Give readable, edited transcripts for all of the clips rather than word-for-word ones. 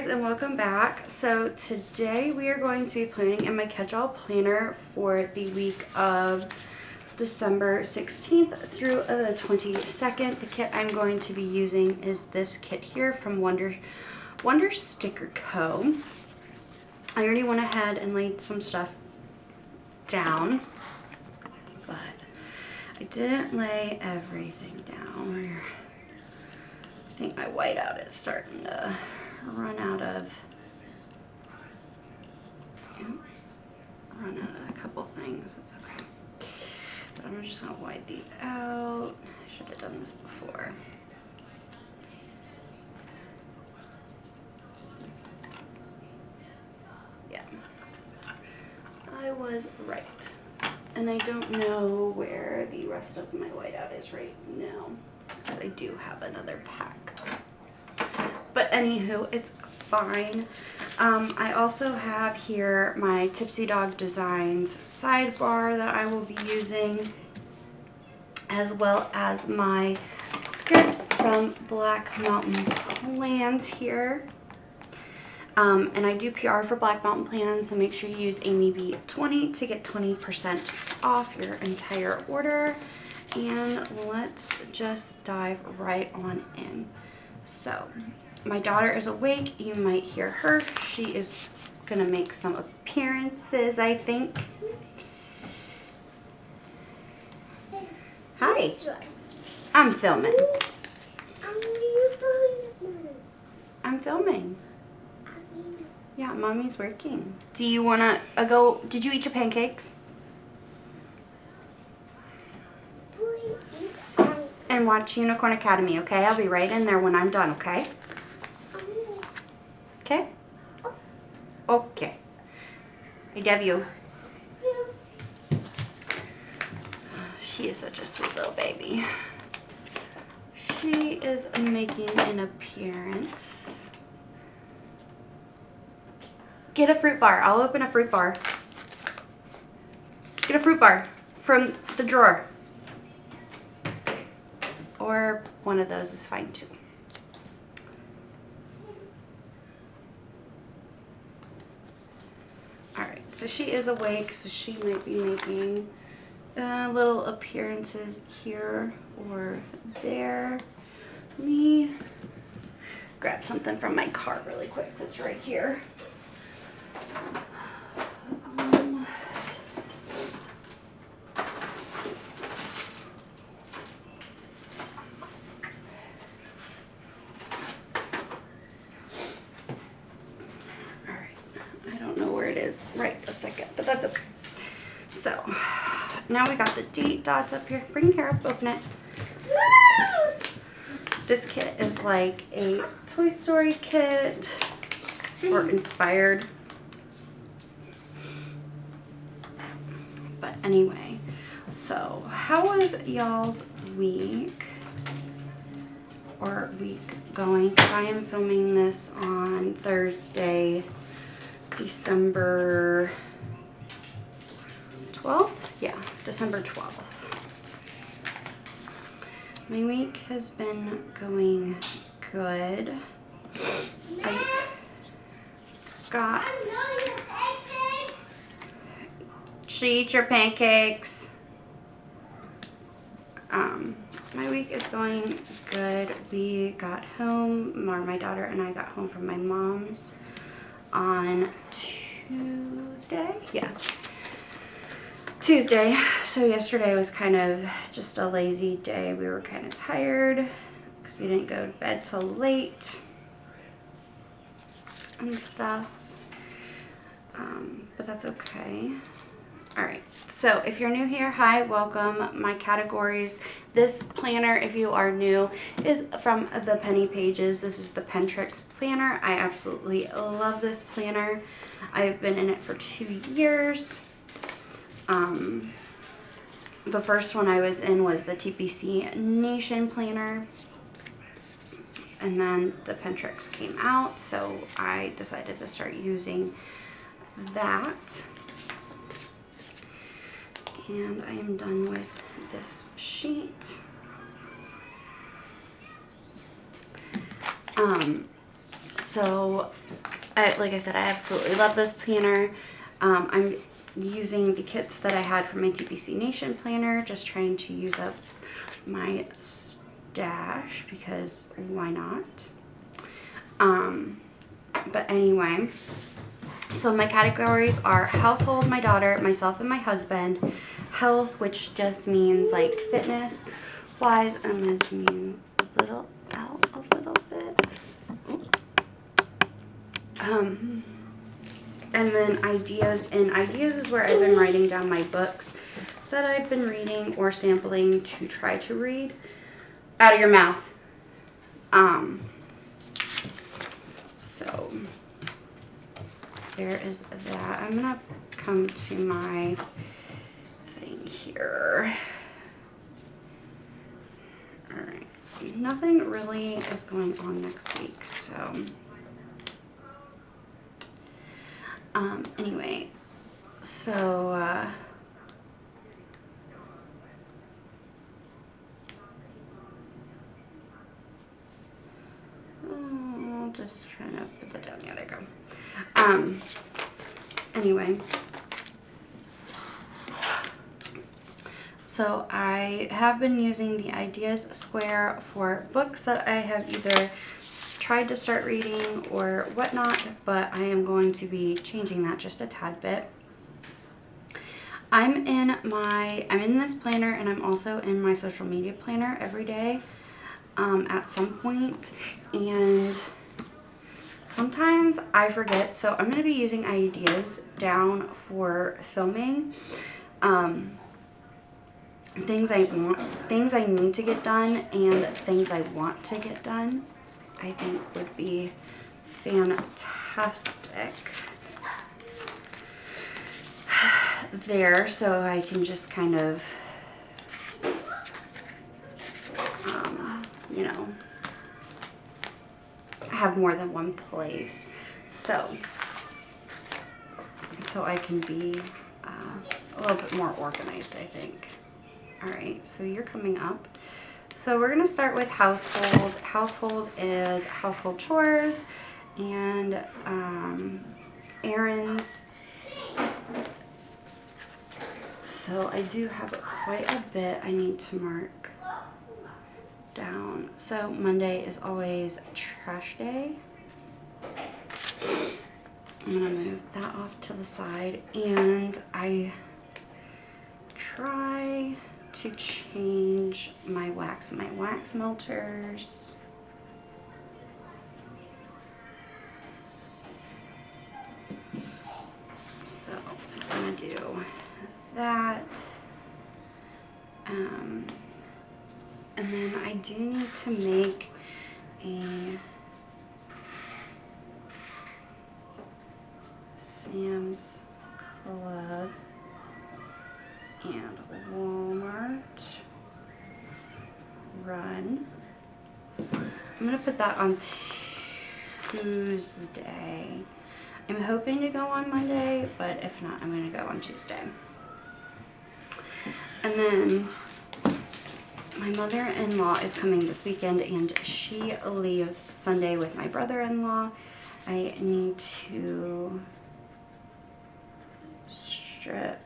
guys, and welcome back. So today we are going to be planning in my catch-all planner for the week of December 16th through the 22nd. The kit I'm going to be using is this kit here from Wonder Sticker Co. I already went ahead and laid some stuff down, but I didn't lay everything down. I think my whiteout is starting to run out of a couple things. It's okay, but I'm just gonna white these out. I should have done this before. Yeah, I was right, and I don't know where the rest of my whiteout is right now, because I do have another pack. But anywho, it's fine. I also have here my Tipsy Dog Designs sidebar that I will be using, as well as my script from Black Mountain Plans here. And I do PR for Black Mountain Plans, so make sure you use AmyB20 to get 20% off your entire order. And let's just dive right on in. So, my daughter is awake. You might hear her. She is gonna make some appearances, I think. Hi. I'm filming. I'm filming. Yeah, Mommy's working. Do you wanna go? Did you eat your pancakes? And watch Unicorn Academy, okay? I'll be right in there when I'm done, okay? Okay? Okay. I love you. She is such a sweet little baby. She is making an appearance. Get a fruit bar. I'll open a fruit bar. Get a fruit bar from the drawer. Or one of those is fine too. Alright, so she is awake, so she might be making little appearances here or there. Let me grab something from my cart really quick that's right here. Right a second, but that's okay. So now we got the date dots up here. Bring your hair up, open it. This kit is like a Toy Story kit, or inspired. But anyway, so how was y'all's week going? I am filming this on Thursday, December 12th? Yeah, December 12th. My week has been going good. I got... She eats your pancakes. My week is going good. We got home, my daughter and I got home from my mom's on Tuesday. Yeah, Tuesday. So yesterday was kind of just a lazy day. We were kind of tired because we didn't go to bed till late and stuff, but that's okay. All right, so if you're new here, hi, welcome. My categories, this planner, if you are new, is from the Penny Pages. This is the Pentrix planner. I absolutely love this planner. I've been in it for 2 years. The first one I was in was the TPC Nation planner, and then the Pentrix came out, so I decided to start using that. And I am done with this sheet. So, like I said, I absolutely love this planner. I'm using the kits that I had from my TPC Nation planner, just trying to use up my stash because why not? But anyway, so my categories are household, my daughter, myself and my husband, health, which just means like fitness wise. I'm going to zoom you a little out a little bit. And then ideas, and ideas is where I've been writing down my books that I've been reading or sampling to try to read. Out of your mouth. So there is that. I'm gonna come to my thing here. Alright. Nothing really is going on next week, so anyway, so just trying to put that down. Yeah, there you go. Anyway, so I have been using the ideas square for books that I have either tried to start reading or whatnot, but I am going to be changing that just a tad bit. I'm in this planner, and I'm also in my social media planner every day at some point, and sometimes I forget, so I'm going to be using ideas down for filming. Things I need to get done, and things I want to get done, I think would be fantastic there, so I can just kind of, you know, have more than one place, so I can be a little bit more organized, I think. Alright, so you're coming up. So we're going to start with household. Household is household chores and errands. So I do have quite a bit I need to mark down. So Monday is always trash day. I'm going to move that off to the side, and I try to change my wax melters. So I'm going to do that. And then I do need to make a Sam's Club and Walmart run. I'm going to put that on Tuesday. I'm hoping to go on Monday, but if not, I'm going to go on Tuesday. And then my mother-in-law is coming this weekend, and she leaves Sunday with my brother-in-law. I need to strip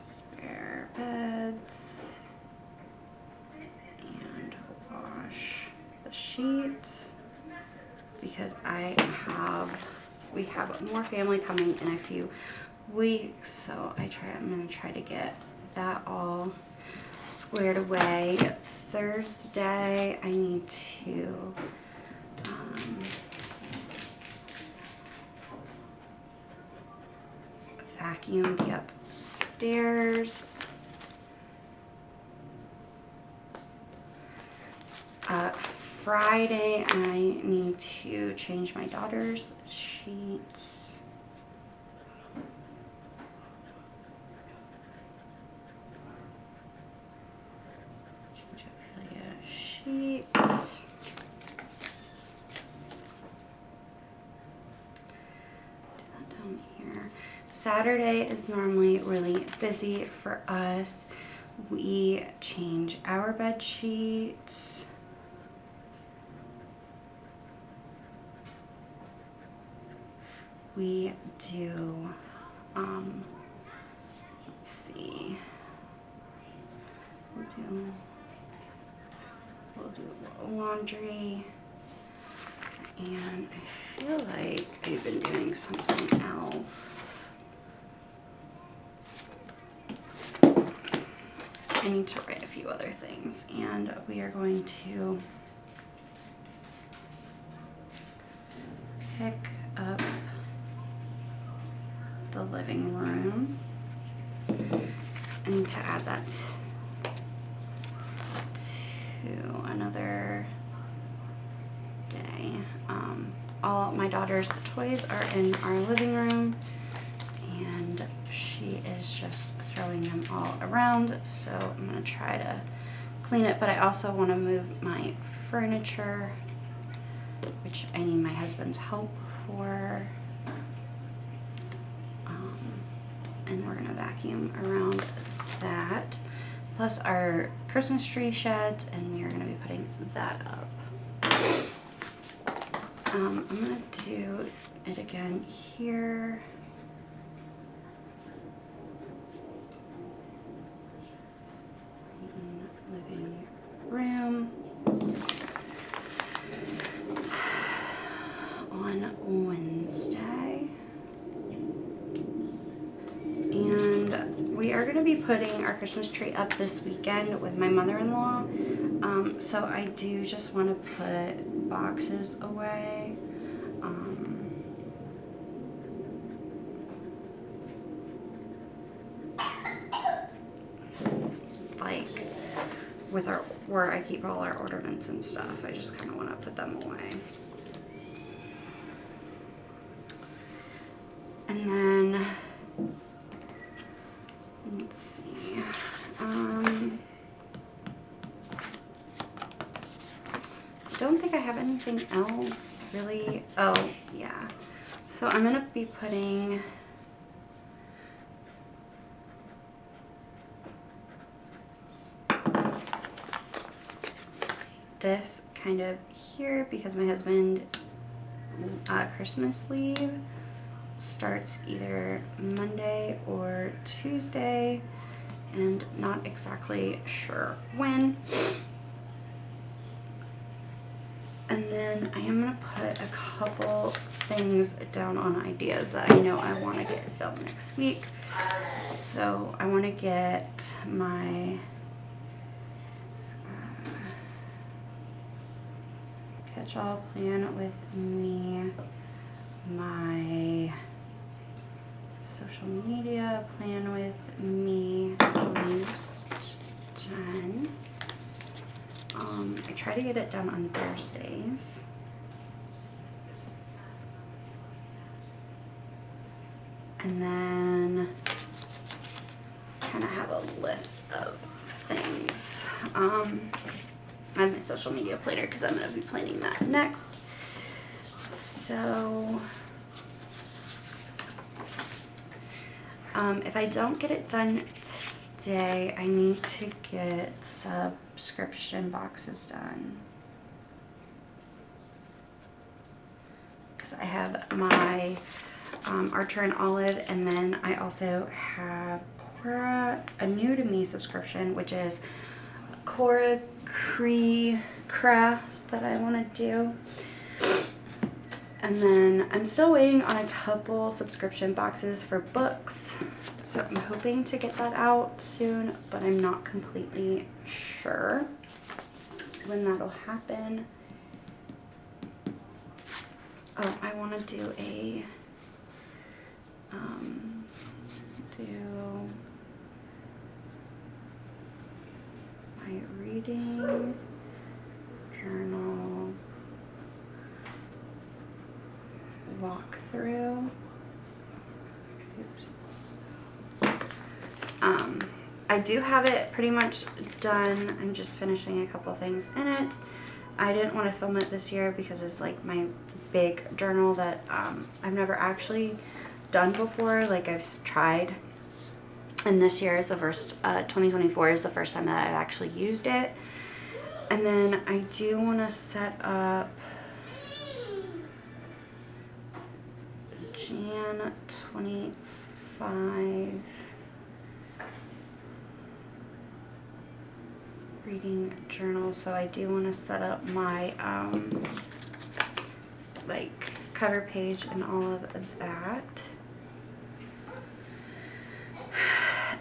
spare beds and wash the sheets because we have more family coming in a few weeks, so I'm going to try to get that all squared away. Thursday I need to vacuum the upstairs. Friday I need to change my daughter's sheets. Change Ophelia sheets. Down here. Saturday is normally really busy for us. We change our bed sheets. we do, let's see, we'll do laundry, and I feel like I've been doing something else. I need to write a few other things, and we are going to pick up the living room. I need to add that to another day. All my daughter's toys are in our living room, and she is just throwing them all around, so I'm gonna try to clean it, but I also want to move my furniture, which I need my husband's help for, and we're gonna vacuum around that, plus our Christmas tree sheds, and we are gonna be putting that up. I'm gonna do it again here. Living room on Wednesday. And we are going to be putting our Christmas tree up this weekend with my mother-in-law. So I do just want to put boxes away. Like with our, where I keep all our ornaments and stuff, I just kind of want to put them away. And then let's see, I don't think I have anything else really. Oh yeah, so I'm gonna be putting this kind of here because my husband Christmas leave starts either Monday or Tuesday, and not exactly sure when. And then I am going to put a couple things down on ideas that I know I want to get filmed next week. So I want to get my catch-all plan with me, my social media plan with me, almost done. I try to get it done on Thursdays. And then kind of have a list of things. I have my social media planner because I'm going to be planning that next. So if I don't get it done today, I need to get subscription boxes done. Because I have my Archer and Olive, and then I also have Cora, a new to me subscription, which is Cora Crafts that I want to do. And then I'm still waiting on a couple subscription boxes for books, so I'm hoping to get that out soon, but I'm not completely sure when that'll happen. Oh, I want to do a my reading journal walkthrough. Oops. I do have it pretty much done. I'm just finishing a couple things in it. I didn't want to film it this year because it's like my big journal that I've never actually done before. Like I've tried, and this year is the first, 2024 is the first time that I've actually used it. And then I do want to set up Jan 25 reading journal. So I do want to set up my like cover page and all of that.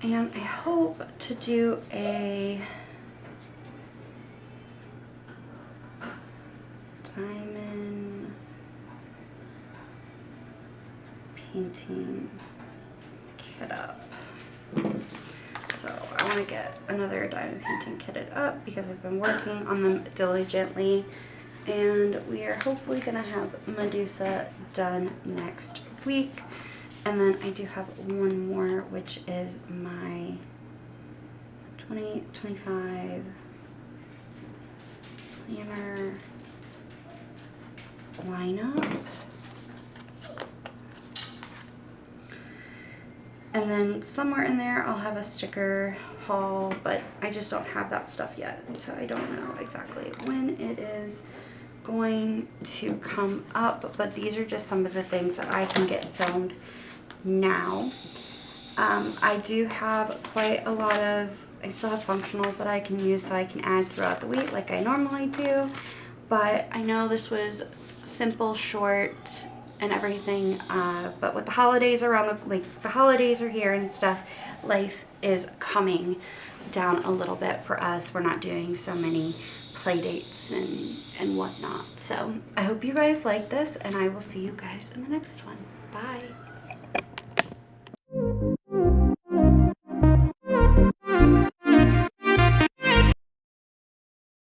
And I hope to do a diamond painting kit up. So I want to get another diamond painting kitted up because I've been working on them diligently, and we are hopefully going to have Medusa done next week. And then I do have one more, which is my 2025 planner lineup. And then somewhere in there I'll have a sticker haul, but I just don't have that stuff yet, so I don't know exactly when it is going to come up. But these are just some of the things that I can get filmed now. I do have quite a lot of, I still have functionals that I can use so I can add throughout the week like I normally do, but I know this was simple, short, and everything, but with the holidays around, the holidays are here and stuff, life is coming down a little bit for us. We're not doing so many play dates and whatnot. So I hope you guys like this, and I will see you guys in the next one. Bye.